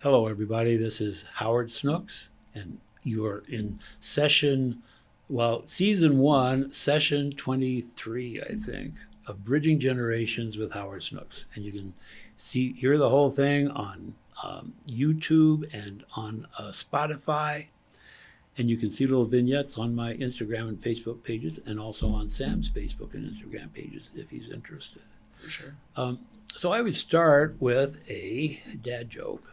Hello, everybody. This is Howard Snooks, and you are in season one, session 23, I think, of Bridging Generations with Howard Snooks. And you can hear the whole thing on YouTube and on Spotify. And you can see little vignettes on my Instagram and Facebook pages, and also on Sam's Facebook and Instagram pages if he's interested. For sure. So I would start with a dad joke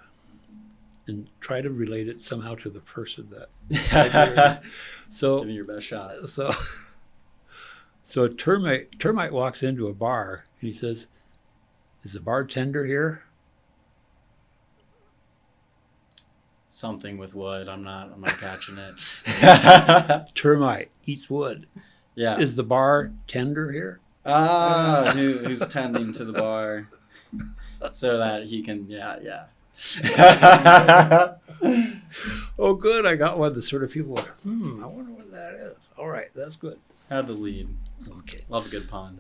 and try to relate it somehow to the person that. So give me your best shot. So a termite walks into a bar and he says, "Is the bartender here?" Something with wood. I'm not catching it. Termite eats wood. Yeah. Is the bartender here? Who's tending to the bar so that he can, yeah. Oh, good. I got one. The sort of people like, I wonder what that is. All right, that's good. Had the lead. Okay. Love a good pun.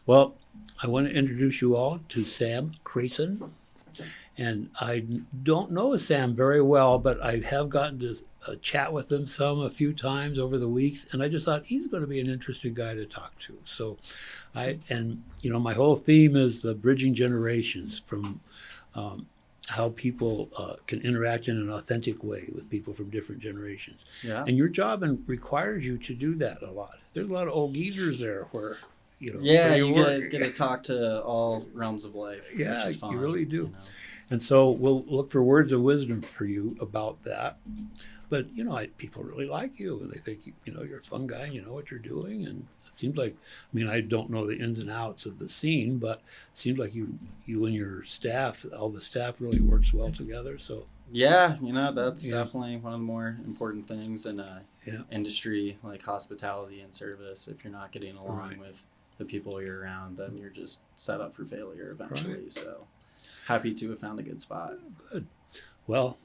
Well, I want to introduce you all to Sam Krasoi. And I don't know Sam very well, but I have gotten to chat with him a few times over the weeks, and I just thought he's going to be an interesting guy to talk to. So, my whole theme is the bridging generations from how people can interact in an authentic way with people from different generations. Yeah. And your job requires you to do that a lot. There's a lot of old geezers there where. Yeah, you get to talk to all realms of life. Yeah, which is fun, you really do. And so we'll look for words of wisdom for you about that. But, people really like you, and they think, you're a fun guy, and you know what you're doing. And it seems like, I don't know the ins and outs of the scene, but it seems like you and your staff, all the staff really works well together. So yeah, that's definitely one of the more important things in a industry like hospitality and service. If you're not getting along with the people you're around, then you're just set up for failure eventually. Right. So happy to have found a good spot. Good. Well,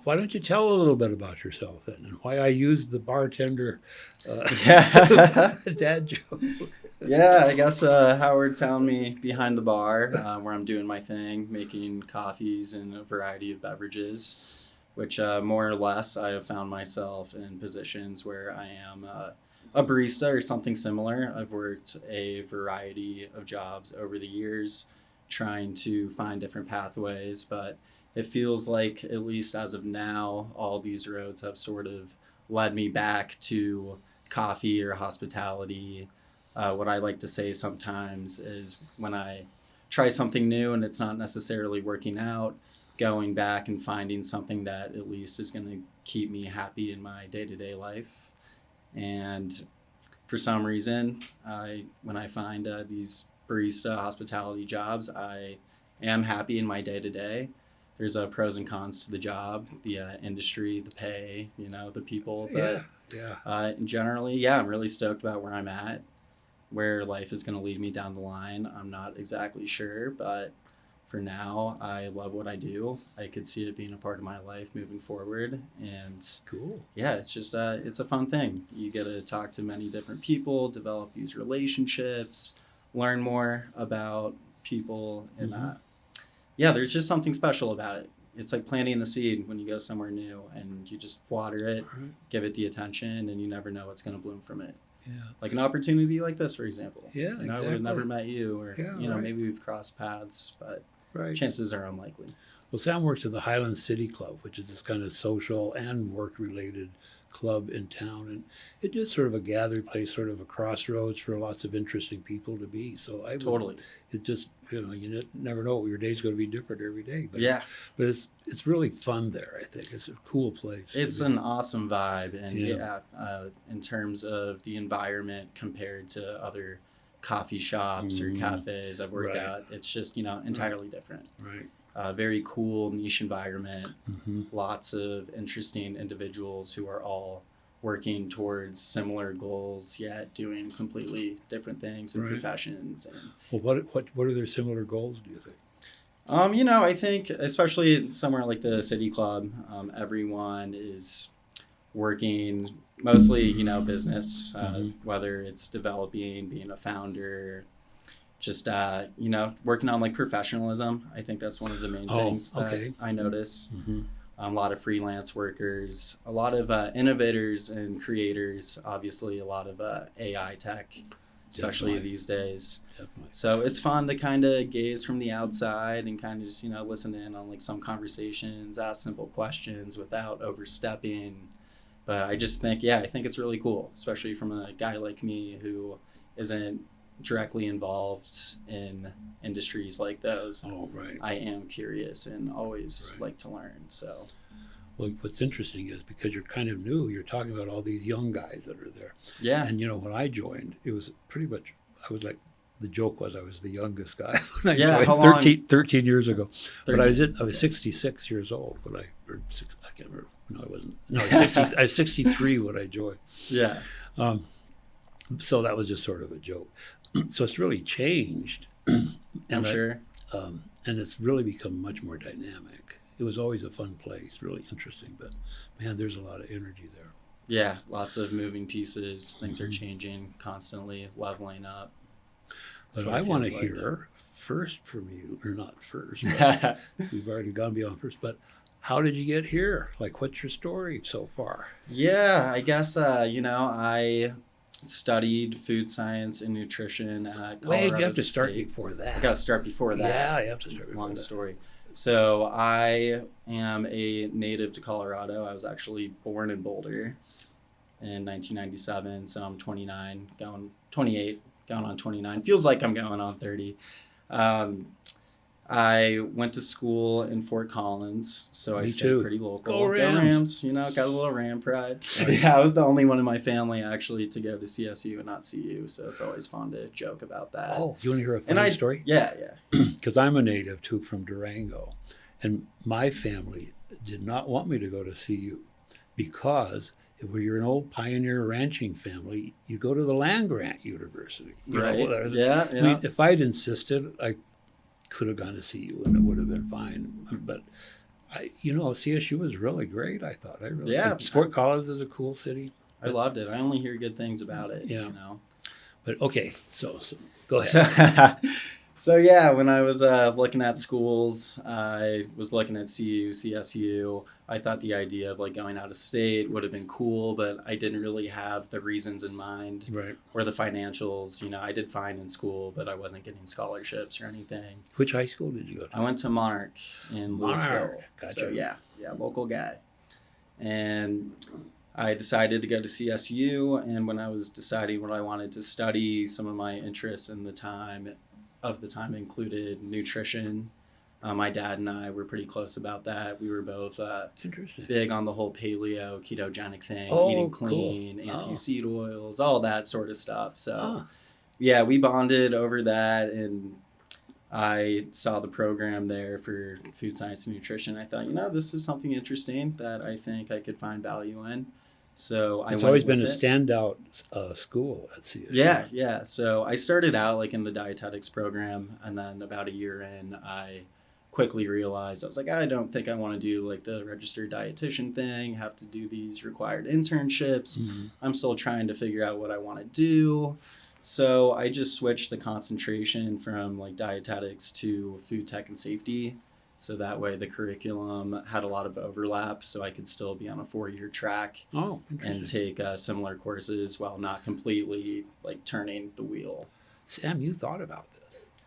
why don't you tell a little bit about yourself then, and why I used the bartender dad joke. Yeah, I guess Howard found me behind the bar where I'm doing my thing, making coffees and a variety of beverages, which more or less I have found myself in positions where I am a barista or something similar. I've worked a variety of jobs over the years, trying to find different pathways, but it feels like, at least as of now, all these roads have sort of led me back to coffee or hospitality. What I like to say sometimes is when I try something new and it's not necessarily working out, going back and finding something that at least is going to keep me happy in my day-to-day life. And for some reason, when I find these barista hospitality jobs, I am happy in my day-to-day. There's pros and cons to the job, the industry, the pay, the people. But generally, I'm really stoked about where I'm at. Where life is going to lead me down the line, I'm not exactly sure, but for now, I love what I do. I could see it being a part of my life moving forward, and cool. Yeah, it's just it's a fun thing. You get to talk to many different people, develop these relationships, learn more about people, and there's just something special about it. It's like planting a seed when you go somewhere new, and you just water it, give it the attention, and you never know what's going to bloom from it. Yeah. Like an opportunity like this, for example. Yeah, exactly. I would have never met you, or maybe we've crossed paths, but chances are unlikely. Well, Sam works at the Highland City Club, which is this kind of social and work-related club in town, and it is sort of a gathering place, sort of a crossroads for lots of interesting people to be. So it just you never know, your day's going to be different every day. But but it's really fun there. I think it's a cool place. It's an awesome vibe, and in terms of the environment compared to other coffee shops or cafes I've worked at, it's just entirely different. Right. Very cool niche environment. Lots of interesting individuals who are all working towards similar goals, yet doing completely different things in professions. And well, what are their similar goals, do you think? I think especially somewhere like the City Club, everyone is working mostly, business, whether it's developing, being a founder, just working on like professionalism. I think that's one of the main things that I notice. Mm-hmm. A lot of freelance workers, a lot of innovators and creators, obviously a lot of AI tech, especially these days. Definitely. So it's fun to kind of gaze from the outside and kind of just, listen in on like some conversations, ask simple questions without overstepping. But I just think, I think it's really cool, especially from a guy like me who isn't directly involved in industries like those. Oh, right. I am curious and always like to learn. So, well, what's interesting is because you're kind of new, you're talking about all these young guys that are there. Yeah. And when I joined, it was pretty much, I was like, the joke was I was the youngest guy when I Yeah, joined 13 years ago. 13. But I was 66 years old when I can't remember. No, I wasn't. No, I was 63 when I joined. Yeah. So that was just sort of a joke. So it's really changed. I'm sure. And it's really become much more dynamic. It was always a fun place, really interesting, but man, there's a lot of energy there. Yeah, lots of moving pieces. Things are changing constantly, leveling up. But I want to hear first from you, or not first, but we've already gone beyond first, but how did you get here? Like, what's your story so far? Yeah, I guess, I studied food science and nutrition at Colorado Wait, you have to State. start before that. I got to start before that. Yeah, you have to start before Long that. story. So I am a native to Colorado. I was actually born in Boulder in 1997. So I'm 29, going 28, going on 29. Feels like I'm going on 30. I went to school in Fort Collins, so I stayed pretty local. Go Rams. Got a little Ram pride. Yeah, I was the only one in my family actually to go to CSU and not CU, so it's always fun to joke about that. Oh, you want to hear a funny story? Yeah. Because I'm a native too from Durango, and my family did not want me to go to CU because if you're an old pioneer ranching family, you go to the land grant university. Right. I mean, if I'd insisted, I could have gone to CU and it would have been fine. But CSU was really great. I thought. Fort Collins is a cool city. I loved it. I only hear good things about it. Yeah. But okay, so go ahead. So yeah, when I was looking at schools, I was looking at CU, CSU. I thought the idea of like going out of state would have been cool, but I didn't really have the reasons in mind, right, or the financials. I did fine in school, but I wasn't getting scholarships or anything. Which high school did you go to? I went to Monarch in Louisville. Gotcha. So yeah, local guy. And I decided to go to CSU, and when I was deciding what I wanted to study, some of my interests in the time included nutrition. My dad and I were pretty close about that. We were both big on the whole paleo, ketogenic thing, eating clean, cool. Anti-seed oils, all that sort of stuff. So yeah, we bonded over that, and I saw the program there for food science and nutrition. I thought, this is something interesting that I think I could find value in. So it's always been a standout school at CSU. Yeah. So I started out like in the dietetics program, and then about a year in, I quickly realized I was like, I don't think I want to do like the registered dietitian thing, have to do these required internships. Mm-hmm. I'm still trying to figure out what I want to do. So I just switched the concentration from like dietetics to food tech and safety. So that way the curriculum had a lot of overlap, so I could still be on a 4-year track and take similar courses while not completely like turning the wheel. Sam, you thought about this.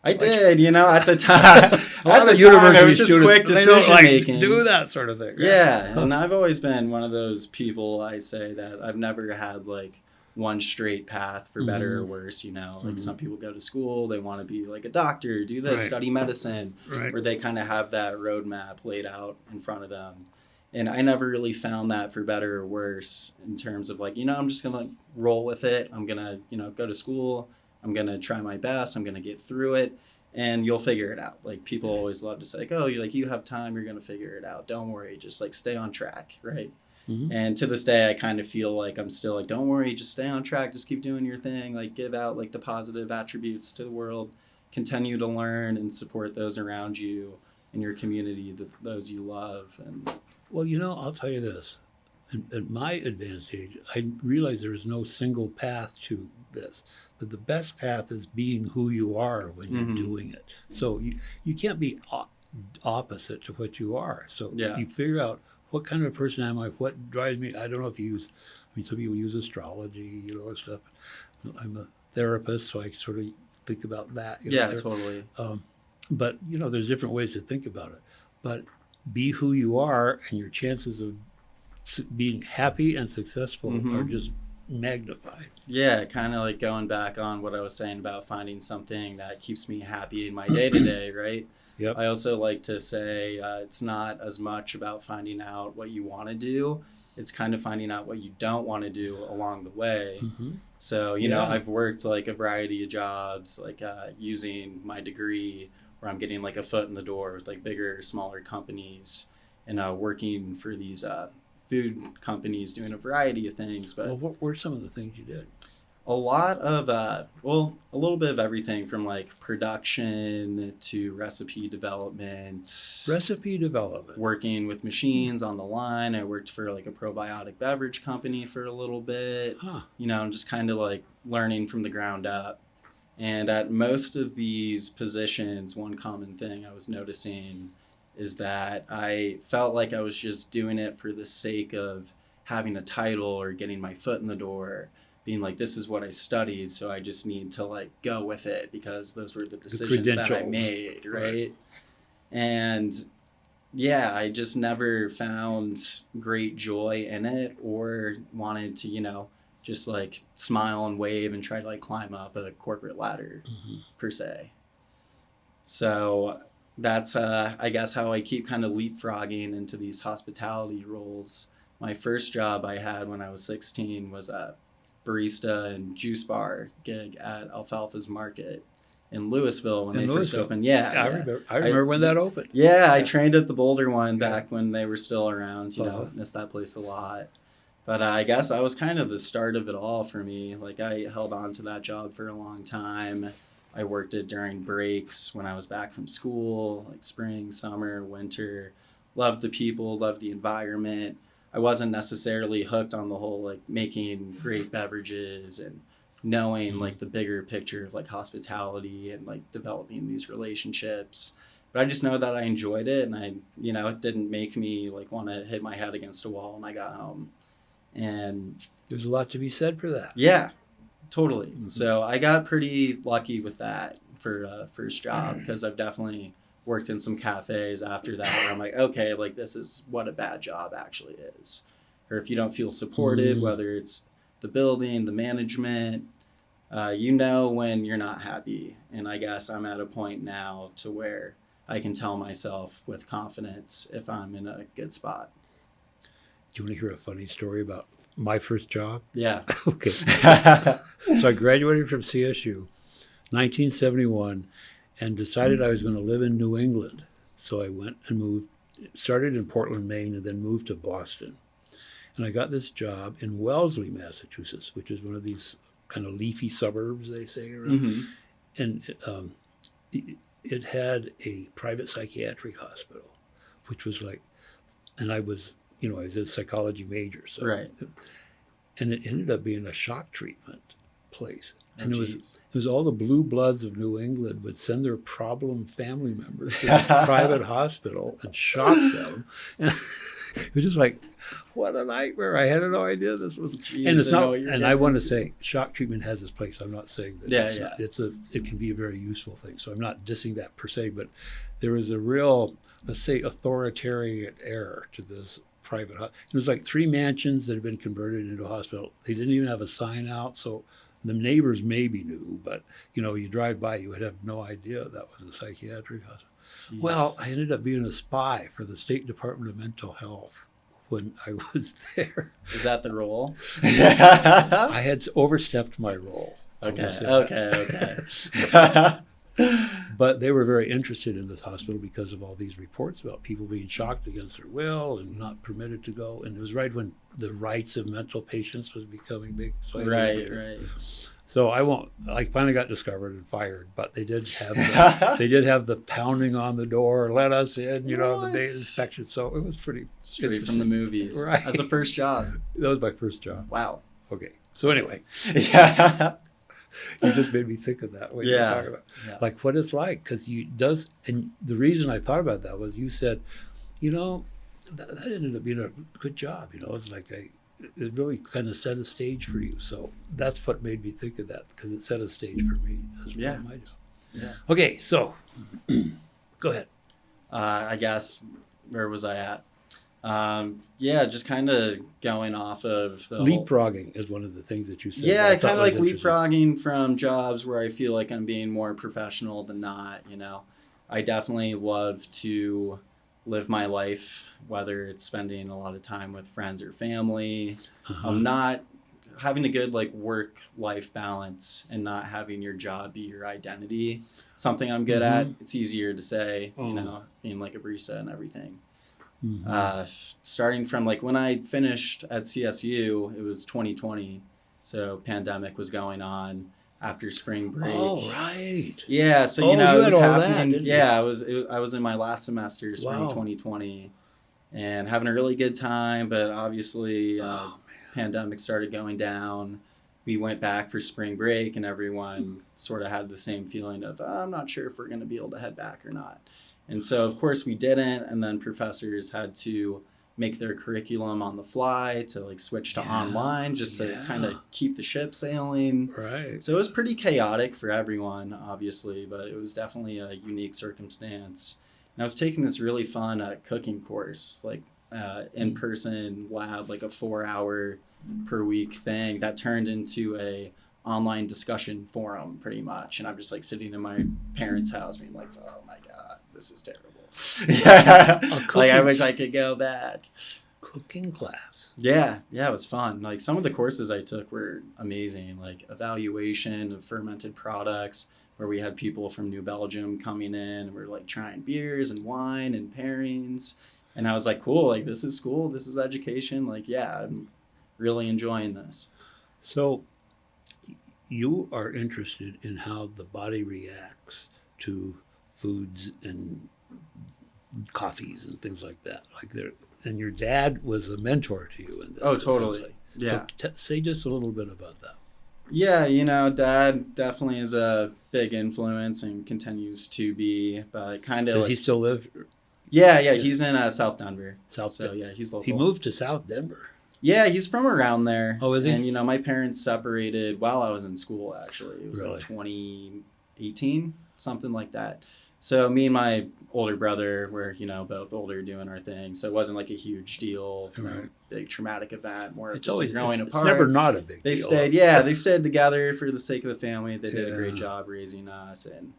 I did, at the time. A lot of university it was just students, quick decision making. Do that sort of thing. Right? Yeah, and I've always been one of those people. I say that I've never had like one straight path for better or worse. Like some people go to school, they want to be like a doctor, do this, study medicine, where they kind of have that roadmap laid out in front of them. And I never really found that for better or worse in terms of like, I'm just gonna roll with it. I'm gonna, go to school. I'm going to try my best. I'm going to get through it, and you'll figure it out. Like people always love to say, like, oh, you have time. You're going to figure it out. Don't worry. Just like stay on track. Right. Mm-hmm. And to this day, I kind of feel like I'm still like, don't worry, just stay on track. Just keep doing your thing. Like give out like the positive attributes to the world, continue to learn and support those around you in your community, those you love. And well, I'll tell you this. at my advanced age, I realize there is no single path to this. But the best path is being who you are when you're doing it. So you can't be opposite to what you are. So Yeah. you figure out, what kind of person am I? What drives me? I don't know if you use, some people use astrology, and stuff. I'm a therapist, so I sort of think about that. Yeah, totally. But, there's different ways to think about it. But be who you are, and your chances of being happy and successful are just magnified. Yeah, kind of like going back on what I was saying about finding something that keeps me happy in my day-to-day, right? Yep. I also like to say it's not as much about finding out what you want to do. It's kind of finding out what you don't want to do along the way. So, I've worked like a variety of jobs, like using my degree where I'm getting like a foot in the door with like bigger, smaller companies, and working for these food companies doing a variety of things. But well, what were some of the things you did? a lot of a little bit of everything, from like production to recipe development, working with machines on the line. I worked for like a probiotic beverage company for a little bit, just kind of like learning from the ground up. And at most of these positions, one common thing I was noticing is that I felt like I was just doing it for the sake of having a title or getting my foot in the door, being like, this is what I studied, so I just need to like go with it because those were the decisions that I made, right? And yeah, I just never found great joy in it, or wanted to, just like smile and wave and try to like climb up a corporate ladder per se. So that's I guess how I keep kind of leapfrogging into these hospitality roles. My first job I had when I was 16 was a barista and juice bar gig at Alfalfa's Market in Louisville when they first opened. Yeah, I remember when that opened. Yeah, I trained at the Boulder one back when they were still around. Missed that place a lot. But I guess that was kind of the start of it all for me. Like, I held on to that job for a long time. I worked it during breaks when I was back from school, like spring, summer, winter. Loved the people, loved the environment. I wasn't necessarily hooked on the whole like making great beverages and knowing like the bigger picture of like hospitality and like developing these relationships. But I just know that I enjoyed it, and it didn't make me like want to hit my head against a wall when I got home. And there's a lot to be said for that. Yeah, totally. So I got pretty lucky with that for first job, because I've definitely worked in some cafes after that where I'm like, okay, like this is what a bad job actually is. Or if you don't feel supported, whether it's the building, the management, when you're not happy. And I guess I'm at a point now to where I can tell myself with confidence if I'm in a good spot. Do you want to hear a funny story about my first job? Yeah. Okay. So I graduated from CSU, 1971, and decided I was going to live in New England. So I went and started in Portland, Maine, and then moved to Boston. And I got this job in Wellesley, Massachusetts, which is one of these kind of leafy suburbs, they say, around. And it had a private psychiatric hospital, which was like, and I was a psychology major. So, right. And it ended up being a shock treatment place. And it was all the blue bloods of New England would send their problem family members to this private hospital and shock them. And it was just like, what a nightmare. I had no idea this was. And it's not, and I want to say shock treatment has its place. I'm not saying that it can be a very useful thing. So I'm not dissing that per se, but there was a real, let's say, authoritarian error to this private hospital. It was like 3 mansions that had been converted into a hospital. They didn't even have a sign out. So the neighbors maybe knew, but you drive by, you would have no idea that was a psychiatric hospital. Jeez. Well, I ended up being a spy for the State Department of Mental Health when I was there. Is that the role? I had overstepped my role. Okay. But they were very interested in this hospital because of all these reports about people being shocked against their will and not permitted to go. And it was right when the rights of mental patients was becoming big. So Right. So I finally got discovered and fired, but they did have the pounding on the door, let us in, the day of inspection. So it was pretty Straight from the movies. Right. As a first job. That was my first job. Wow. Okay. So anyway, Yeah. you just made me think of that when you were talking about like what it's like, because and the reason I thought about that was you said, that ended up being a good job. It's like it really kind of set a stage for you. So that's what made me think of that, because it set a stage for me as well in my job. Yeah. Okay, so go ahead. I guess, where was I at? Just kind of going off of the leapfrogging is one of the things that you said. Yeah, kind of like leapfrogging from jobs where I feel like I'm being more professional than not. I definitely love to live my life, whether it's spending a lot of time with friends or family. I'm not having a good work-life balance and not having your job be your identity. Something I'm good at. It's easier to say, being like a barista and everything. Starting from when I finished at CSU, it was 2020, so pandemic was going on after spring break. Oh, right. Yeah, so you it was had all happening. that, Yeah, I was in my last semester, spring 2020, and having a really good time. But obviously, pandemic started going down. We went back for spring break, and everyone sort of had the same feeling of, I'm not sure if we're going to be able to head back or not. And so, of course, we didn't. And then professors had to make their curriculum on the fly to switch to online just to kind of keep the ship sailing. Right. So it was pretty chaotic for everyone, obviously, but it was definitely a unique circumstance. And I was taking this really fun cooking course, in-person lab, a 4-hour per week thing that turned into a online discussion forum pretty much. And I'm just sitting in my parents' house being like, oh my God, this is terrible. I wish I could go back. Cooking class. Yeah, it was fun. Some of the courses I took were amazing, evaluation of fermented products, where we had people from New Belgium coming in and we're trying beers and wine and pairings. And I was cool, this is school, this is education. I'm really enjoying this. So you are interested in how the body reacts to foods and coffees and things like that. And your dad was a mentor to you in this. Oh, totally. Yeah. So say just a little bit about that. Yeah, Dad definitely is a big influence and continues to be, but kind of. Does he still live? Yeah, he's in South Denver. Yeah, he's local. He moved to South Denver. Yeah, he's from around there. Oh, is he? And my parents separated while I was in school. Actually, it was really? 2018, something like that. So me and my older brother were, both older, doing our thing. So it wasn't a huge deal, right. Big traumatic event. More it's just always growing it's apart. Never not a big deal. They stayed together for the sake of the family. They did a great job raising us, and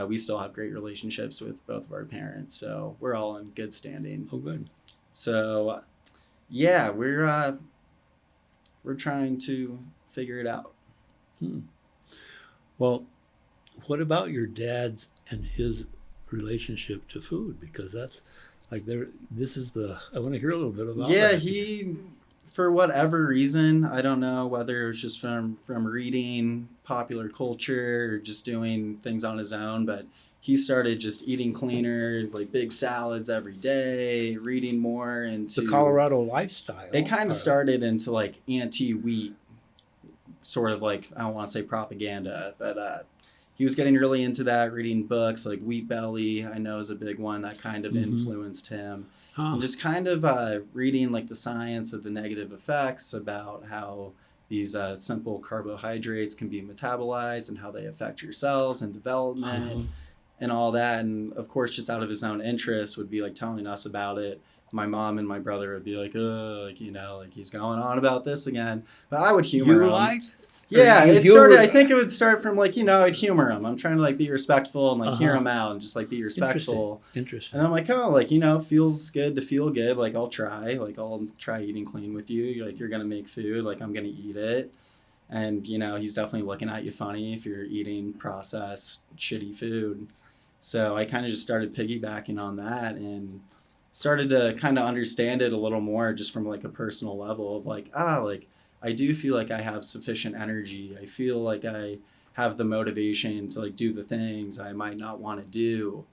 we still have great relationships with both of our parents. So we're all in good standing. Oh, good. So, yeah, we're trying to figure it out. Well, what about your dad's and his relationship to food? Because that's I want to hear a little bit about that. Yeah, he, for whatever reason, I don't know whether it was just from reading popular culture or just doing things on his own, but he started just eating cleaner, big salads every day, reading more into the Colorado lifestyle. It kind of started into anti-wheat, sort of I don't want to say propaganda, but he was getting really into that, reading books Wheat Belly, I know, is a big one that kind of influenced him. And just kind of reading the science of the negative effects about how these simple carbohydrates can be metabolized and how they affect your cells and development and all that. And of course, just out of his own interest, would be telling us about it. My mom and my brother would be he's going on about this again. But I would humor him. Yeah, I think it would start from I'd humor him. I'm trying to be respectful and hear him out and just be respectful. Interesting. And I'm feels good to feel good. I'll try. I'll try eating clean with you. You're gonna make food. I'm gonna eat it. And, you know, he's definitely looking at you funny if you're eating processed, shitty food. So I kind of just started piggybacking on that and started to kind of understand it a little more just from like a personal level of like, like I do feel like I have sufficient energy. I feel like I have the motivation to like do the things I might not want to do.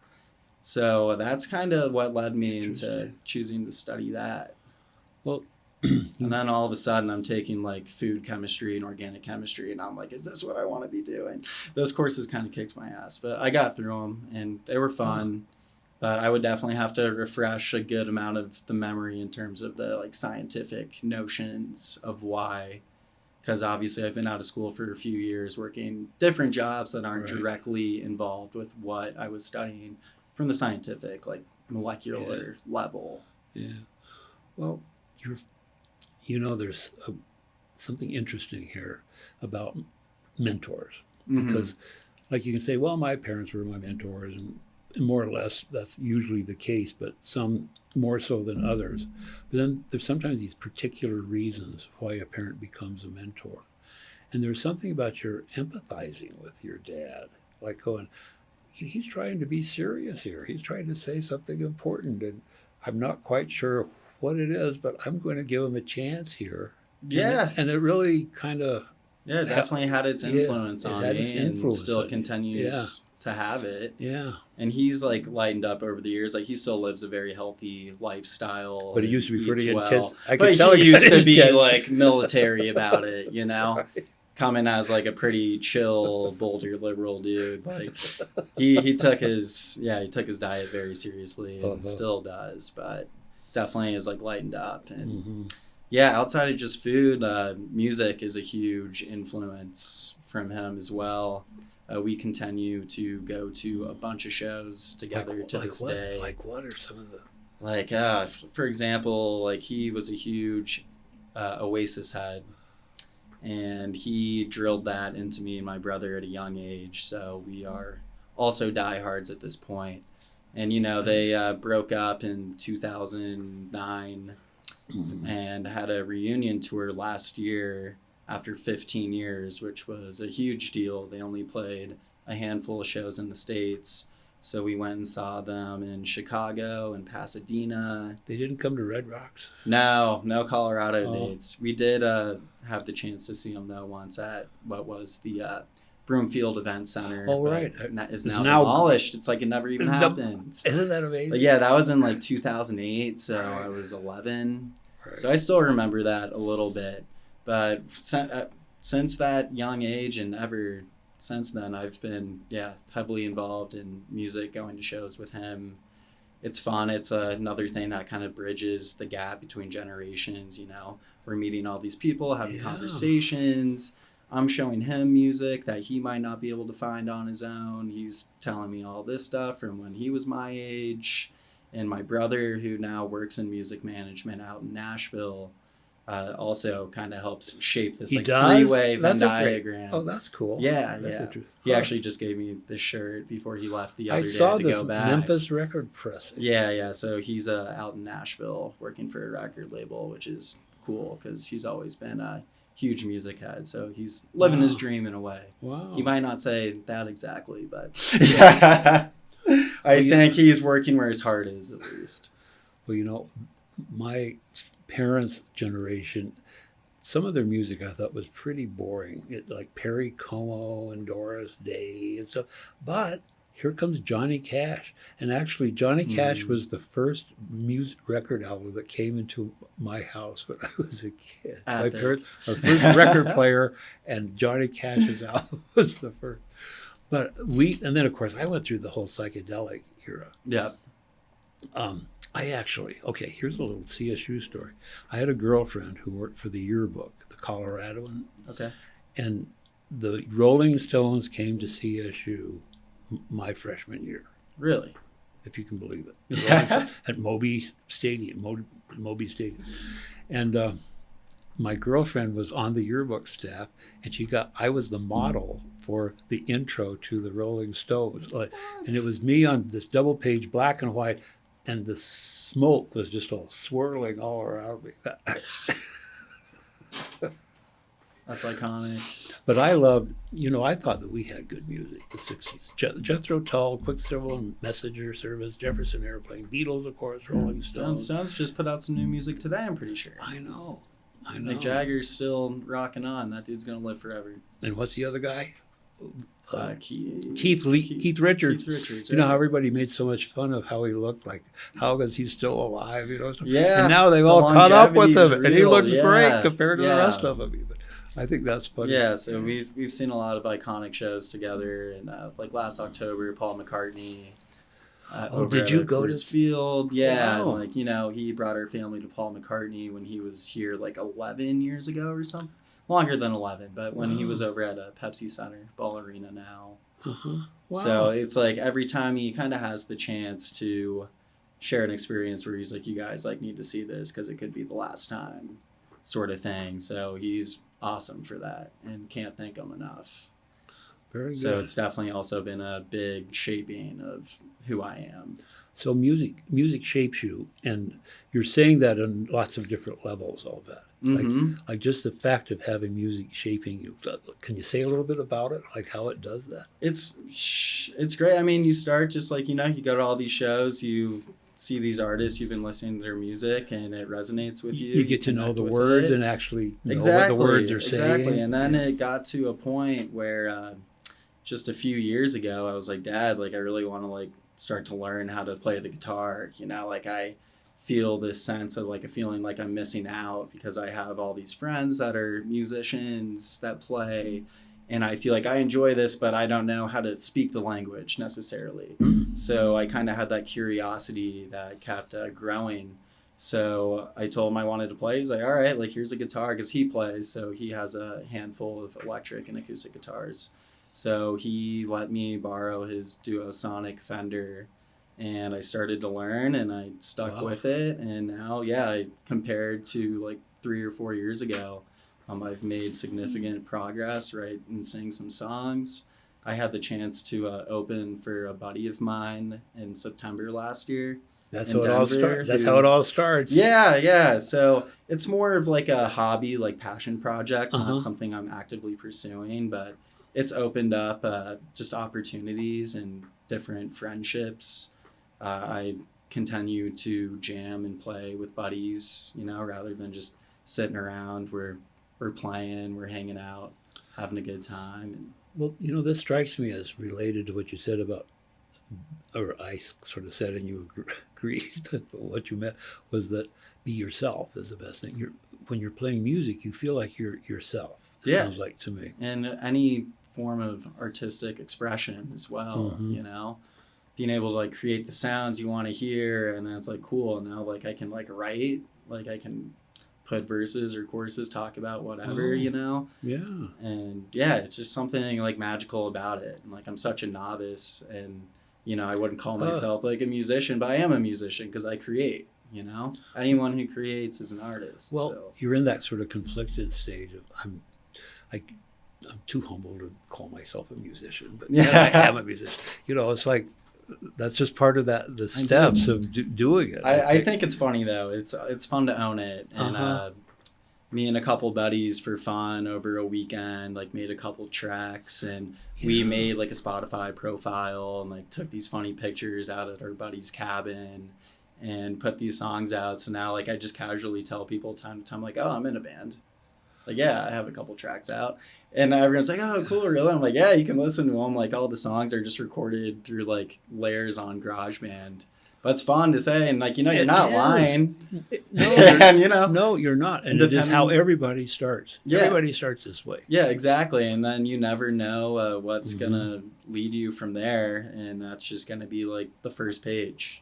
So that's kind of what led me into choosing to study that. Well, and then all of a sudden I'm taking like food chemistry and organic chemistry, and I'm like, is this what I want to be doing? Those courses kind of kicked my ass, but I got through them and they were fun. But I would definitely have to refresh a good amount of the memory in terms of the like scientific notions of why. Because obviously I've been out of school for a few years working different jobs that aren't directly involved with what I was studying from the scientific, like molecular level. Yeah. Well, there's something interesting here about mentors. Because like you can say, well, my parents were my mentors, and more or less that's usually the case, but some more so than others. But then there's sometimes these particular reasons why a parent becomes a mentor. And there's something about your empathizing with your dad, like going, he's trying to be serious here. He's trying to say something important, and I'm not quite sure what it is, but I'm going to give him a chance here. Yeah. And it really kind of... Yeah, it definitely had its influence on me and still continues to have it. Yeah. And he's like lightened up over the years. Like he still lives a very healthy lifestyle. But he used to be pretty intense. I could tell he used to be like military about it, you know? Right. Coming as like a pretty chill Boulder liberal dude. Like he took his diet very seriously and still does, but definitely is like lightened up. And yeah, outside of just food, music is a huge influence from him as well. We continue to go to a bunch of shows together to this day. Like what are some of the... Like, for example, like he was a huge Oasis head, and he drilled that into me and my brother at a young age. So we are also diehards at this point. And, you know, they broke up in 2009 and had a reunion tour last year after 15 years, which was a huge deal. They only played a handful of shows in the States. So we went and saw them in Chicago and Pasadena. They didn't come to Red Rocks? No Colorado dates. We did have the chance to see them, though, once at what was the Broomfield Event Center. Oh, right. It's now demolished. It's like it never even happened. Isn't that amazing? But yeah, that was in like 2008, so I was 11. Right. So I still remember that a little bit. But since that young age and ever since then, I've been, heavily involved in music, going to shows with him. It's fun. It's another thing that kind of bridges the gap between generations, you know. We're meeting all these people, having conversations. I'm showing him music that he might not be able to find on his own. He's telling me all this stuff from when he was my age. And my brother, who now works in music management out in Nashville, also kind of helps shape this three-way Venn diagram. Oh, that's cool. Yeah. He actually just gave me this shirt before he left the other day to go back. I saw this Memphis record press. Yeah. So he's out in Nashville working for a record label, which is cool because he's always been a huge music head. So he's living his dream in a way. Wow. He might not say that exactly, but I think he's working where his heart is, at least. Well, you know, my parents' generation, some of their music I thought was pretty boring. Like Perry Como and Doris Day and stuff. But here comes Johnny Cash. And actually, Johnny Cash was the first music record album that came into my house when I was a kid. My parents, our first record player, and Johnny Cash's album was the first. But and then of course, I went through the whole psychedelic era. Yeah. Here's a little CSU story. I had a girlfriend who worked for the yearbook, the Coloradoan. Okay. And the Rolling Stones came to CSU my freshman year. Really? If you can believe it. At Moby Stadium. And my girlfriend was on the yearbook staff, and I was the model for the intro to the Rolling Stones. And it was me on this double page black and white, and the smoke was just all swirling all around me. That's iconic. But I loved, I thought that we had good music, the 60s. Jethro Tull, Quicksilver, Messenger Service, Jefferson Airplane, Beatles, of course, Rolling Stones. Stones just put out some new music today, I'm pretty sure. I know. Mick Jagger's still rocking on. That dude's going to live forever. And what's the other guy? Keith Richards. Keith Richards. You know how everybody made so much fun of how he looked, like how is he still alive? Yeah. And now they've all caught up with him, and he looks real. great compared to the rest of them. Even I think that's funny. Yeah. So we've seen a lot of iconic shows together, and like last October, Paul McCartney. Did you go to Field? Yeah. Wow. And, he brought our family to Paul McCartney when he was here like 11 years ago or something. Longer than 11, but when he was over at a Pepsi Center, Ball Arena now. Wow. So it's like every time he kind of has the chance to share an experience where he's like, you guys like need to see this because it could be the last time sort of thing. So he's awesome for that and can't thank him enough. Very good. So it's definitely also been a big shaping of who I am. So music shapes you, and you're saying that on lots of different levels, I'll bet. Like just the fact of having music shaping you. Can you say a little bit about it, like how it does that? It's great. I mean, you start just like, you go to all these shows, you see these artists, you've been listening to their music, and it resonates with you. You get to know the words and actually know what the words are saying. Exactly. And then it got to a point where just a few years ago, I was like, Dad, like I really want to like start to learn how to play the guitar. Like I feel this sense of like a feeling like I'm missing out because I have all these friends that are musicians that play, and I feel like I enjoy this, but I don't know how to speak the language necessarily. So I kind of had that curiosity that kept growing. So I told him I wanted to play. He's like, all right, like here's a guitar, because he plays. So he has a handful of electric and acoustic guitars. So he let me borrow his Duosonic Fender, and I started to learn, and I stuck with it. And now, I compared to like 3 or 4 years ago, I've made significant progress, right, in singing some songs. I had the chance to open for a buddy of mine in September last year. That's how it all starts. That's how it all starts. Yeah. So it's more of like a hobby, like passion project, not something I'm actively pursuing, but it's opened up just opportunities and different friendships. I continue to jam and play with buddies, rather than just sitting around. We're playing, we're hanging out, having a good time. Well, this strikes me as related to what you said about, or I sort of said and you agreed, but what you meant was that be yourself is the best thing. When you're playing music, you feel like you're yourself. It sounds like to me. And any form of artistic expression as well, being able to like create the sounds you want to hear, and then it's like cool. Now like I can like write, like I can put verses or choruses, talk about whatever, Yeah. And it's just something like magical about it. And like I'm such a novice, and I wouldn't call myself like a musician, but I am a musician because I create. Anyone who creates is an artist. Well, you're in that sort of conflicted stage of I'm too humble to call myself a musician, but I am a musician. It's like that's just part of the steps of doing it. I think it's funny though. It's fun to own it, and me and a couple buddies for fun over a weekend like made a couple tracks, and we made like a Spotify profile and like took these funny pictures out at our buddy's cabin and put these songs out. So now like I just casually tell people time to time like, oh, I'm in a band. Like, I have a couple tracks out. And everyone's like, oh, cool, really? I'm like, you can listen to them. Like, all the songs are just recorded through, like, layers on GarageBand. But it's fun to say. And, like, you're not lying. No, you're not. And it is how everybody starts. Yeah. Everybody starts this way. Yeah, exactly. And then you never know what's going to lead you from there. And that's just going to be, like, the first page.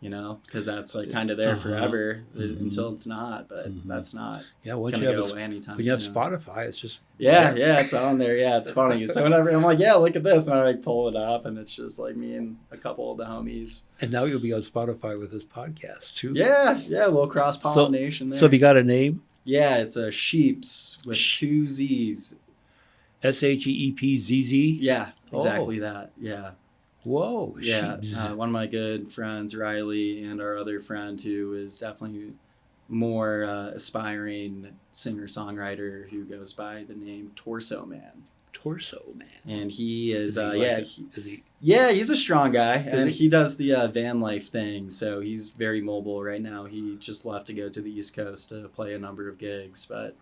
Because that's like kind of there forever until it's not, but that's not once gonna you have go away anytime when you have soon. Spotify, it's just it's on there. It's funny. So whenever I'm like, look at this, and I like pull it up, and it's just like me and a couple of the homies. And now you'll be on Spotify with this podcast too. Yeah, a little cross pollination there. So have you got a name? Yeah, it's a Sheeps with 2 Z's. SHEEPZZ? Yeah, exactly that. Yeah. Whoa. Yeah. One of my good friends, Riley, and our other friend who is definitely more aspiring singer-songwriter who goes by the name Torso Man. Torso Man. And he is, is he? yeah, he's a strong guy, and he? he does the van life thing, so he's very mobile right now. He just left to go to the East Coast to play a number of gigs, but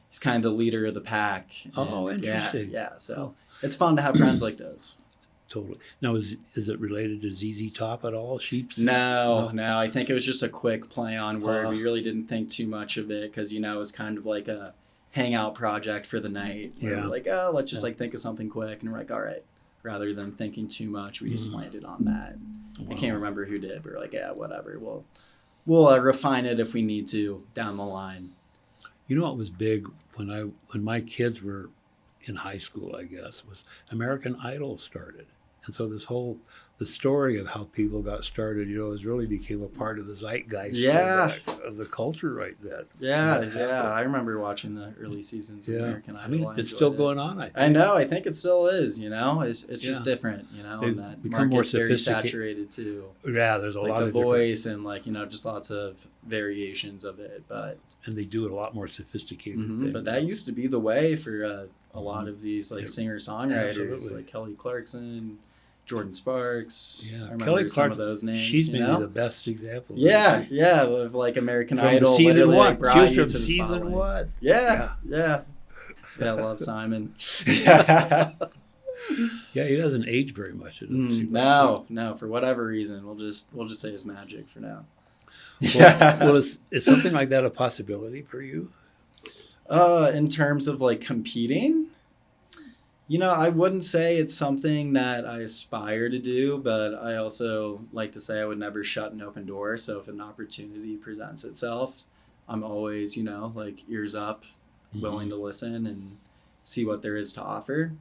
he's kind of the leader of the pack. Oh, And interesting. Yeah, so it's fun to have friends like those. Totally. Now, is it related to ZZ Top at all? Sheeps? No. I think it was just a quick play on word. We really didn't think too much of it because, it was kind of like a hangout project for the night. Yeah. We're like, oh, let's just like think of something quick. And we're like, all right. Rather than thinking too much, we just landed on that. Wow. I can't remember who did, but we're like, yeah, whatever. We'll refine it if we need to down the line. You know what was big when my kids were in high school, I guess, was American Idol started. And so the story of how people got started, has really became a part of the zeitgeist of the culture right then. Yeah. I remember watching the early seasons of American Idol. I mean, it's still going on, I think. I know. I think it still is, It's just different, They've and that become more market's very sophisticated. saturated too. Yeah, there's a Like lot the of voice and just lots of variations of it. But and they do it a lot more sophisticated. But that used to be the way for a lot of these singer-songwriters, Absolutely. like Kelly Clarkson, Jordan Sparks. Yeah, I remember Kelly some Clarkson, of those names. she's maybe the best example. Yeah, of like American From Idol. the season literally, one. like, brought She was you from to the season spotlight. one. Yeah, love Simon. Yeah, he doesn't age very much. It doesn't seem like No, for whatever reason, we'll just say it's magic for now. Well, is something like that a possibility for you? In terms of like competing, I wouldn't say it's something that I aspire to do, but I also like to say I would never shut an open door. So if an opportunity presents itself, I'm always, like ears up, willing to listen and see what there is to offer.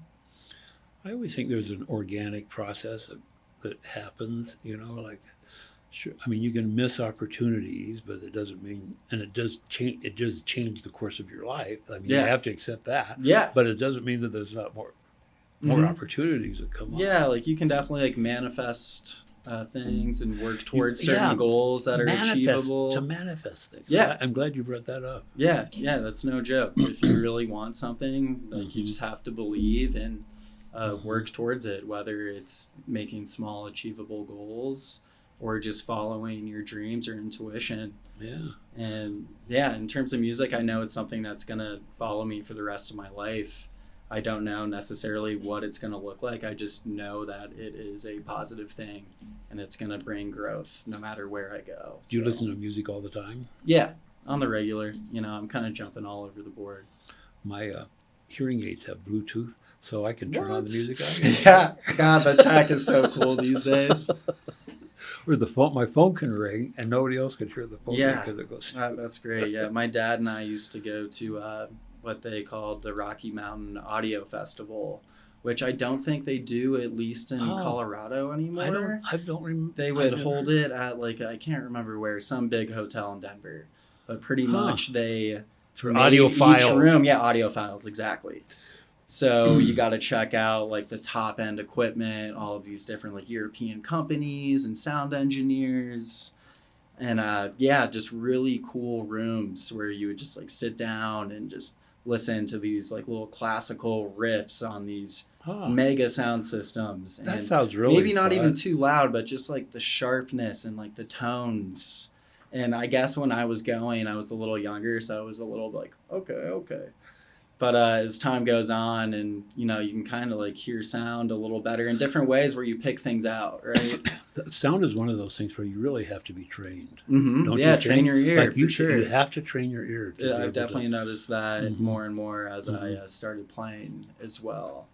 I always think there's an organic process that happens, like, sure, I mean, you can miss opportunities, but it doesn't mean, and it does change the course of your life. I mean, you have to accept that. Yeah. But it doesn't mean that there's not more opportunities that come up. Yeah, like you can definitely like manifest things and work towards certain goals that are achievable. To manifest things. Yeah. I'm glad you brought that up. Yeah, that's no joke. If you really want something, like you just have to believe and work towards it, whether it's making small achievable goals or just following your dreams or intuition. Yeah. And in terms of music, I know it's something that's going to follow me for the rest of my life. I don't know necessarily what it's going to look like. I just know that it is a positive thing and it's going to bring growth no matter where I go. Do you listen to music all the time? Yeah, on the regular. I'm kind of jumping all over the board. My hearing aids have Bluetooth, so I can turn on the music on. Yeah, God, the tech is so cool these days. Or my phone can ring and nobody else can hear the phone because it goes. That's great. Yeah, my dad and I used to go to what they called the Rocky Mountain Audio Festival, which I don't think they do, at least in Colorado anymore. I don't remember. They would hold it at I can't remember where, some big hotel in Denver, but pretty much they for audiophiles. Each room, audiophiles, exactly. So you got to check out like the top end equipment, all of these different like European companies and sound engineers. And just really cool rooms where you would just like sit down and just listen to these like little classical riffs on these mega sound systems. That sounds really maybe not fun. even too loud, but just like the sharpness and like the tones. And I guess when I was going, I was a little younger, so I was a little like, okay. But as time goes on and, you can kind of like hear sound a little better in different ways where you pick things out, right? Sound is one of those things where you really have to be trained. Mm-hmm. Don't you train your ear, like you for sure. You have to train your ear. I've definitely noticed that more and more as I started playing as well,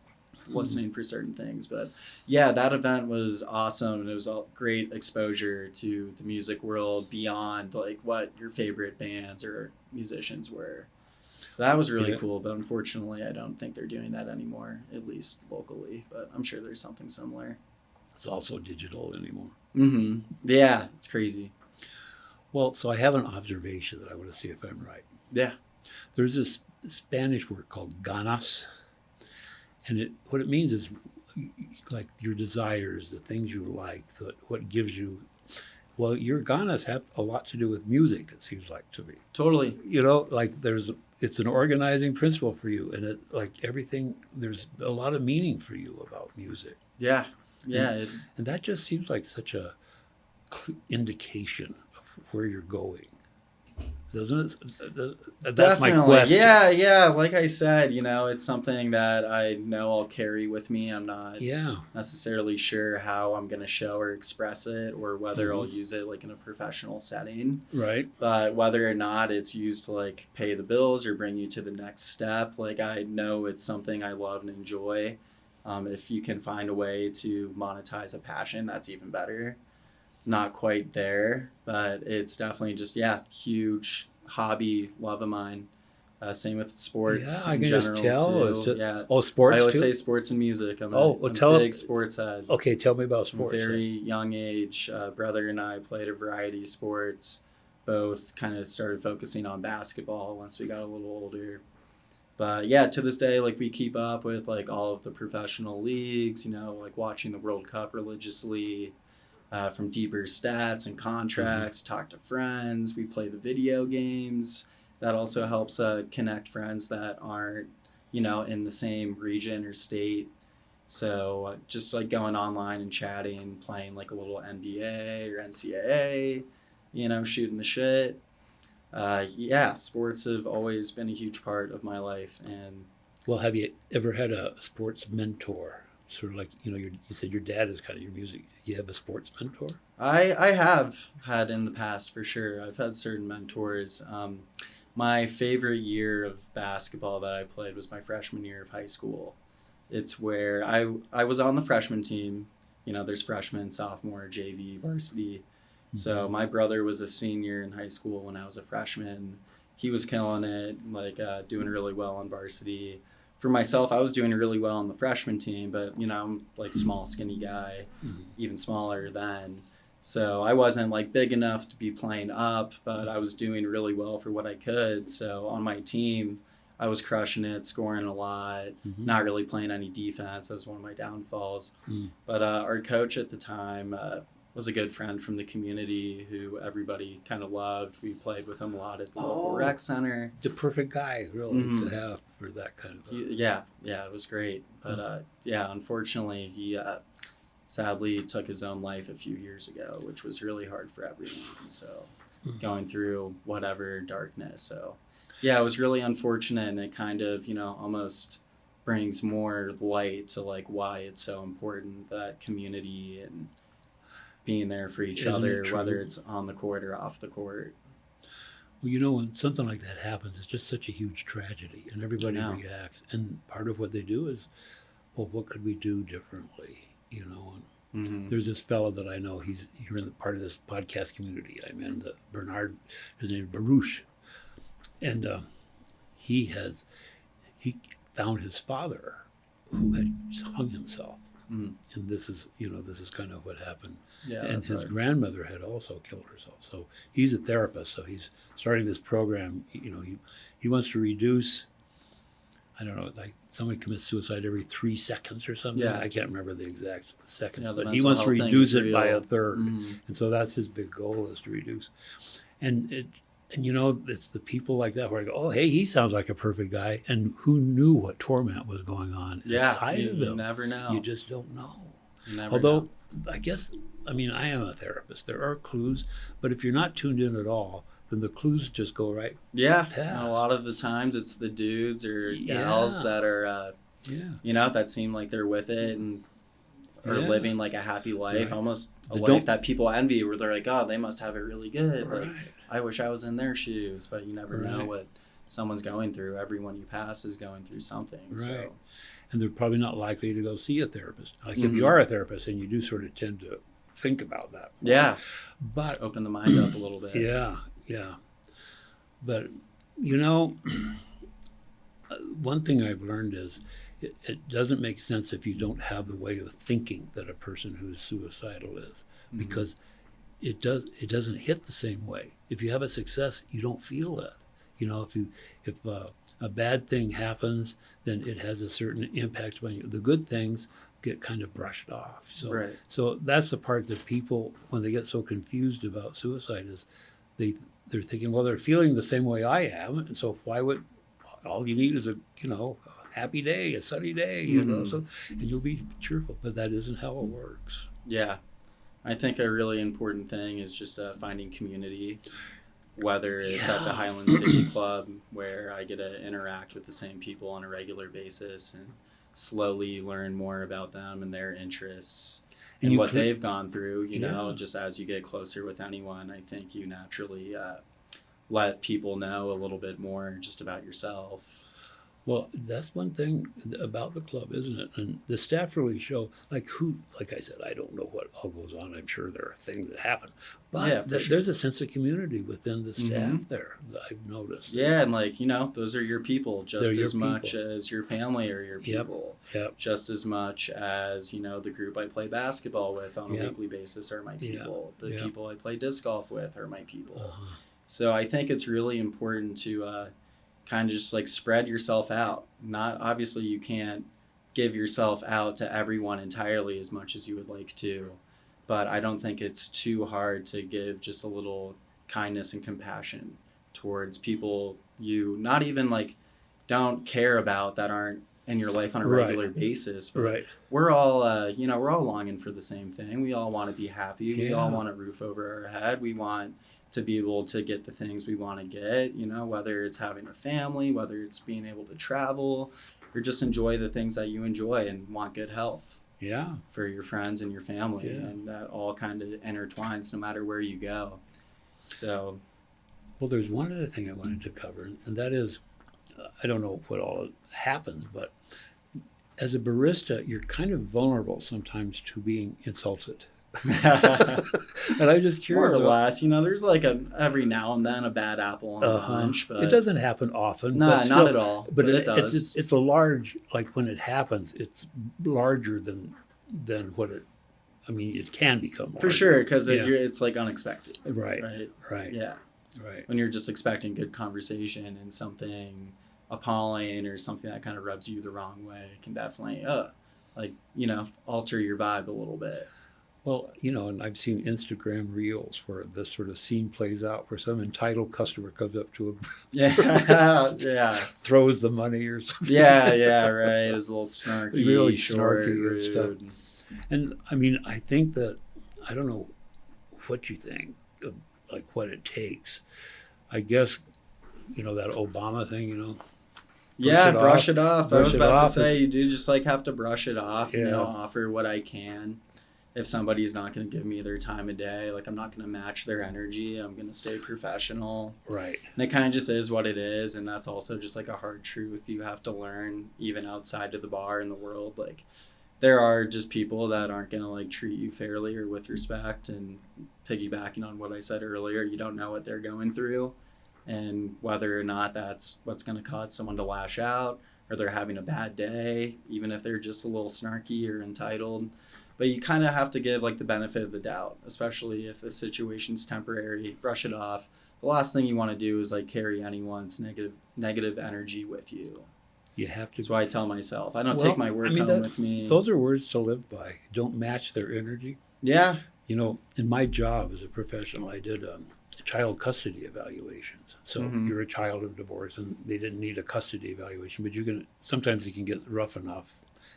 listening for certain things. But that event was awesome. And it was a great exposure to the music world beyond like what your favorite bands or musicians were. So that was really cool, but unfortunately, I don't think they're doing that anymore, at least locally. But I'm sure there's something similar. It's also digital anymore. Mm-hmm. Yeah, it's crazy. Well, so I have an observation that I want to see if I'm right. Yeah. There's this Spanish word called ganas, and what it means is like your desires, the things you like, what gives you Well, your Ganas have a lot to do with music, it seems like to me. Totally. You know, like it's an organizing principle for you, and it like everything. There's a lot of meaning for you about music. Yeah. Yeah. And that just seems like such a indication of where you're going, doesn't it? That's my Definitely. question. Yeah. Yeah. Like I said, it's something that I know I'll carry with me. I'm not Yeah. necessarily sure how I'm going to show or express it, or whether I'll use it like in a professional setting. Right. But whether or not it's used to like pay the bills or bring you to the next step, like I know it's something I love and enjoy. If you can find a way to monetize a passion, that's even better. Not quite there, but it's definitely just, huge hobby, love of mine. Same with sports. Yeah, I in can just general, tell. too. It's just, Yeah. oh, sports I always too? say sports and music. I'm Oh, well, a big sports head. Okay, tell me about From a sports. very young age, brother and I played a variety of sports. Both kind of started focusing on basketball once we got a little older. But yeah, to this day, like we keep up with like all of the professional leagues, like watching the World Cup religiously, from deeper stats and contracts, talk to friends. We play the video games. That also helps connect friends that aren't, in the same region or state. So just like going online and chatting, playing like a little NBA or NCAA, shooting the shit. Sports have always been a huge part of my life. And Well, have you ever had a sports mentor? Sort of like, you said your dad is kind of your music. You have a sports mentor? I have had in the past, for sure. I've had certain mentors. My favorite year of basketball that I played was my freshman year of high school. It's where I was on the freshman team. There's freshman, sophomore, JV, varsity. So my brother was a senior in high school when I was a freshman. He was killing it, like doing really well on varsity. For myself, I was doing really well on the freshman team, but I'm like small, skinny guy, even smaller then. So I wasn't like big enough to be playing up, but I was doing really well for what I could. So on my team, I was crushing it, scoring a lot, not really playing any defense. That was one of my downfalls. But our coach at the time was a good friend from the community who everybody kind of loved. We played with him a lot at the local rec center. The perfect guy, really, to have for that kind of Yeah, it was great. But unfortunately, he sadly took his own life a few years ago, which was really hard for everyone. So going through whatever darkness. So yeah, it was really unfortunate, and it kind of, almost brings more light to like why it's so important, that community and being there for each other, whether it's on the court or off the court. Well, when something like that happens, it's just such a huge tragedy, and everybody reacts. And part of what they do is, well, what could we do differently? And there's this fellow that I know. You're in the part of this podcast community I'm in. Bernard, his name is Baruch, and he found his father who had hung himself. And this is kind of what happened. Yeah, and his hard. grandmother had also killed herself. So he's a therapist. So he's starting this program. He wants to reduce, I don't know, like somebody commits suicide every 3 seconds or something. Yeah. I can't remember the exact seconds, Yeah, the but he mental wants to health thing reduce is it by real. a third. And so that's his big goal, is to reduce. And it's the people like that where I go, oh, hey, he sounds like a perfect guy. And who knew what torment was going on inside of him? You never know. You just don't know. Although, I guess, I am a therapist. There are clues, but if you're not tuned in at all, then the clues just go right past. And a lot of the times it's the dudes or gals that are, that seem like they're with it and are living like a happy life, almost a life that people envy, where they're like, oh, they must have it really good. Right. Like, I wish I was in their shoes, but you never know what someone's going through. Everyone you pass is going through something. Right. So. And they're probably not likely to go see a therapist. Like if you are a therapist, and you do sort of tend to think about that. Yeah. But open the mind up a little bit. Yeah. But, one thing I've learned is it doesn't make sense if you don't have the way of thinking that a person who's suicidal is, because it doesn't hit the same way. If you have a success, you don't feel that. If a bad thing happens, then it has a certain impact on you. The good things, get kind of brushed off. So, Right. so that's the part that people, when they get so confused about suicide, is they're thinking, well, they're feeling the same way I am, and so why would all you need is a happy day, a sunny day, so and you'll be cheerful. But that isn't how it works. Yeah. I think a really important thing is just finding community, whether it's at the Highland City Club, where I get to interact with the same people on a regular basis and slowly learn more about them and their interests and what they've gone through. You know, just as you get closer with anyone, I think you naturally let people know a little bit more just about yourself. Well, that's one thing about the club, isn't it? And the staff really show, like I said, I don't know what all goes on. I'm sure there are things that happen. But there's a sense of community within the staff there that I've noticed. Yeah, and those are your people just as much as your family or your people. Yep. Just as much as, the group I play basketball with on a weekly basis are my people. The people I play disc golf with are my people. So I think it's really important to kind of just like spread yourself out. Not obviously you can't give yourself out to everyone entirely as much as you would like to, but I don't think it's too hard to give just a little kindness and compassion towards people you not even like don't care about, that aren't in your life on a regular basis. But we're all we're all longing for the same thing. We all want to be happy. We all want a roof over our head. We want to be able to get the things we want to get, whether it's having a family, whether it's being able to travel, or just enjoy the things that you enjoy and want good health for your friends and your family. And that all kind of intertwines no matter where you go. So, well, there's one other thing I wanted to cover, and that is, I don't know what all happens, but as a barista, you're kind of vulnerable sometimes to being insulted. And I'm just curious. More or less, there's like every now and then a bad apple on the bunch, but it doesn't happen often. No, but still, not at all. But it does. It's a large, like when it happens, it's larger than what it. I mean, it can become larger. For sure, because it's like unexpected. Right. Yeah. Right. When you're just expecting good conversation and something appalling or something that kind of rubs you the wrong way, it can definitely alter your vibe a little bit. Well, and I've seen Instagram reels where this sort of scene plays out, where some entitled customer comes up to him, throws the money or something. Right. It's a little snarky, really short, snarky and stuff. And I mean, I think that, I don't know what you think of, like, what it takes. I guess, that Obama thing, brush it off. I was about to say, you do just like have to brush it off, offer what I can. If somebody's not going to give me their time of day, like I'm not going to match their energy, I'm going to stay professional. Right. And it kind of just is what it is. And that's also just like a hard truth you have to learn, even outside of the bar in the world. Like there are just people that aren't going to like treat you fairly or with respect. And piggybacking on what I said earlier, you don't know what they're going through and whether or not that's what's going to cause someone to lash out, or they're having a bad day, even if they're just a little snarky or entitled. But you kind of have to give like the benefit of the doubt, especially if the situation's temporary. Brush it off. The last thing you want to do is like carry anyone's negative energy with you. You have to. That's why I tell myself, I don't take my work home with me. Those are words to live by. Don't match their energy. Yeah. In my job as a professional, I did child custody evaluations. So you're a child of divorce, and they didn't need a custody evaluation, but sometimes it can get rough enough.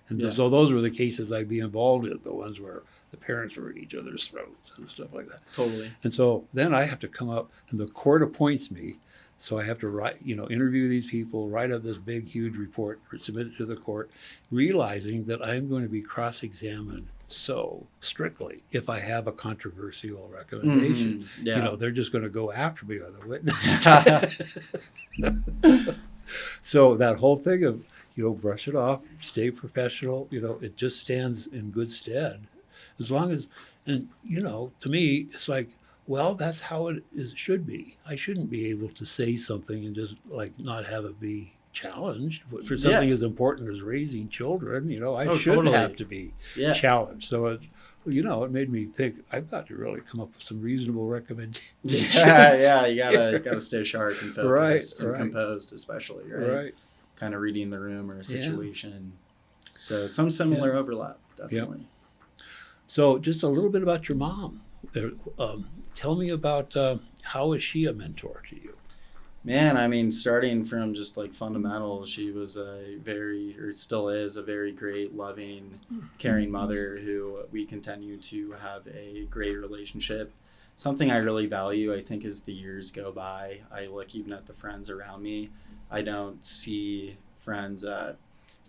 And so those were the cases I'd be involved in, the ones where the parents were at each other's throats and stuff like that. Totally. And so then I have to come up, and the court appoints me. So I have to write, interview these people, write up this big, huge report, submit it to the court, realizing that I'm going to be cross-examined so strictly if I have a controversial recommendation. They're just going to go after me on the witness. So that whole thing of, brush it off, stay professional, it just stands in good stead. As long as, and, to me, it's like, well, that's how it should be. I shouldn't be able to say something and just like not have it be challenged for something as important as raising children. I should have to be challenged. So it made me think I've got to really come up with some reasonable recommendations. You gotta stay sharp and focused and composed, especially, right? Kind of reading the room or a situation. So some similar overlap, definitely. So just a little bit about your mom. Tell me about how is she a mentor to you? Man, I mean, starting from just like fundamentals, she was or still is, a very great, loving, caring mother who we continue to have a great relationship. Something I really value, I think, as the years go by, I look even at the friends around me. I don't see friends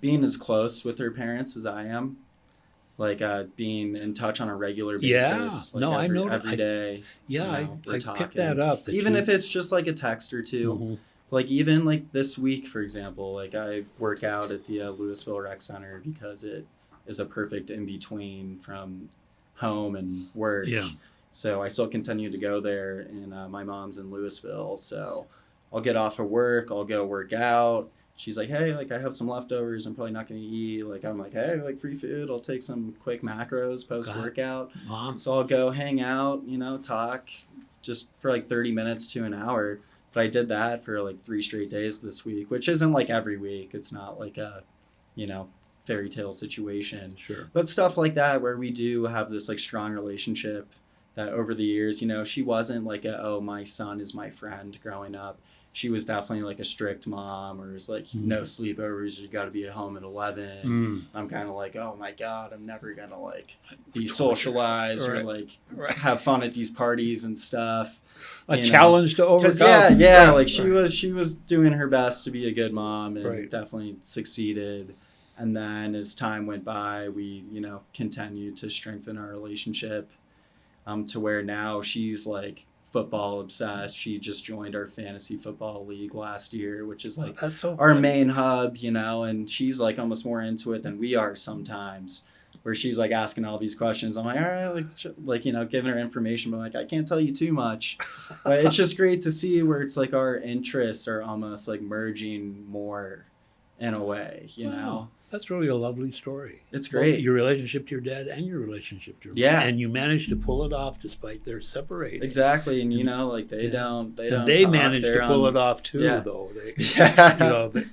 being as close with their parents as I am. Like being in touch on a regular Yeah, basis, like no, I know. every day. Yeah, We're I picked that talking, up. That even you, if it's just like a text or two. Mhm. Like even like this week, for example, like I work out at the Louisville Rec Center because it is a perfect in between from home and work. Yeah. So I still continue to go there, and my mom's in Louisville, so I'll get off of work, I'll go work out. She's like, hey, like I have some leftovers. I'm probably not going to eat. Like I'm like, hey, like free food. I'll take some quick macros post workout. Mom. So I'll go hang out, talk just for like 30 minutes to an hour. But I did that for like 3 straight days this week, which isn't like every week. It's not like a, fairy tale situation. Sure. But stuff like that where we do have this like strong relationship that over the years, she wasn't like oh, my son is my friend growing up. She was definitely like a strict mom, or was like, no sleepovers, you got to be at home at 11. I'm kind of like, oh my God, I'm never going to like be socialized or like have fun at these parties and stuff. A challenge to overcome. Like she was doing her best to be a good mom and definitely succeeded. And then as time went by, we, continued to strengthen our relationship to where now she's like football obsessed. She just joined our fantasy football league last year, which is like our main hub, and she's like almost more into it than we are sometimes, where she's like asking all these questions. I'm like, all right, like giving her information, but like I can't tell you too much. But it's just great to see where it's like our interests are almost like merging more in a way, know. That's really a lovely story. It's great. Your relationship to your dad and your relationship to your mom. And you managed to pull it off despite their separating. Exactly. And like they don't managed to pull it off too, though.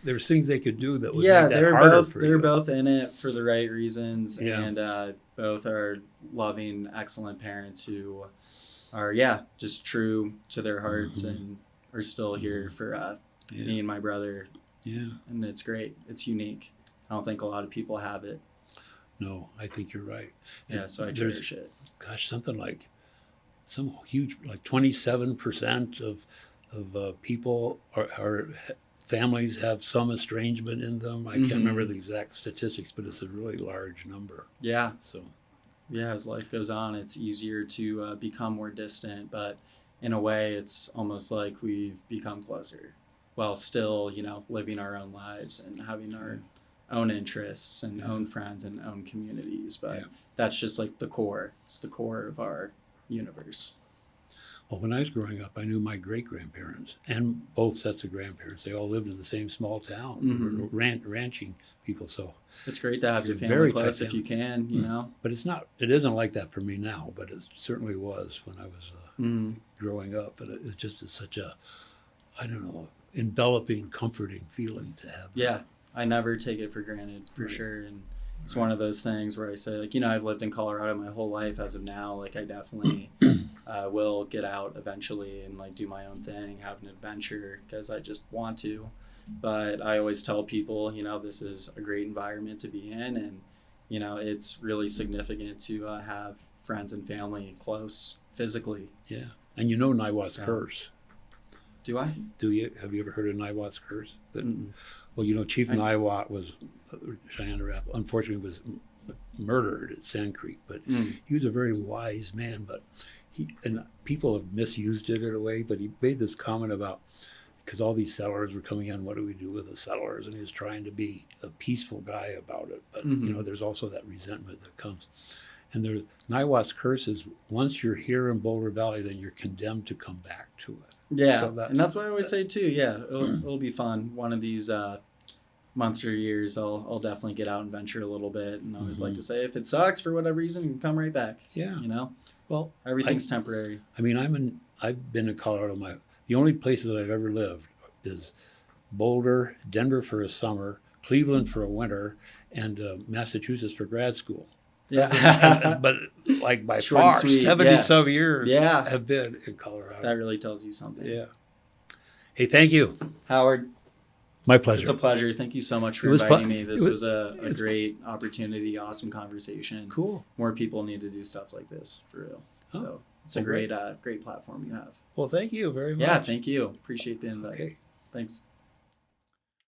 There's things they could do that would make that harder for you. They're both in it for the right reasons, and both are loving, excellent parents who are just true to their hearts and are still here for me and my brother. Yeah. And it's great. It's unique. I don't think a lot of people have it. No, I think you're right. Yeah, so I cherish it. Gosh, something like some huge, like 27% of people are families have some estrangement in them. I can't remember the exact statistics, but it's a really large number. Yeah. So. Yeah, as life goes on, it's easier to become more distant, but in a way, it's almost like we've become closer, while still, living our own lives and having our own interests and own friends and own communities. But that's just like the core. It's the core of our universe. Well, when I was growing up, I knew my great-grandparents and both sets of grandparents. They all lived in the same small town, ranching people. So it's great to have your family close if you can, But it isn't like that for me now, but it certainly was when I was growing up. And it's just such a, I don't know, enveloping, comforting feeling to have. Yeah. I never take it for granted, for sure. And it's one of those things where I say, like, I've lived in Colorado my whole life as of now. Like, I definitely will get out eventually and, like, do my own thing, have an adventure because I just want to. But I always tell people, this is a great environment to be in. And, it's really significant to have friends and family close physically. Yeah. And Niwot's curse. Do I? Do you? Have you ever heard of Niwot's curse? Well, Chief Niwot was, Cheyenne Rap, unfortunately was murdered at Sand Creek, but he was a very wise man, but and people have misused it in a way, but he made this comment about, because all these settlers were coming in, what do we do with the settlers? And he was trying to be a peaceful guy about it, but there's also that resentment that comes. And Niwot's curse is, once you're here in Boulder Valley, then you're condemned to come back to it. Yeah, so and that's what I always say too. Yeah, it'll be fun. One of these months or years, I'll definitely get out and venture a little bit. And I always like to say, if it sucks for whatever reason, you can come right back. Yeah, Well, everything's temporary. I mean, I've been in Colorado. The only places I've ever lived is Boulder, Denver for a summer, Cleveland for a winter, and Massachusetts for grad school. Yeah. but like by Short and far, sweet, 70 yeah. some years Yeah. have been in Colorado. That really tells you something. Yeah. Hey, thank you. Howard, My pleasure. it's a pleasure. Thank you so much for It was inviting fun. me. This It was a it's- great opportunity, awesome conversation. Cool. More people need to do stuff like this, for real. So it's a well, great, great platform you have. Well, thank you very much. Yeah, thank you. Appreciate the invite. Okay. Thanks.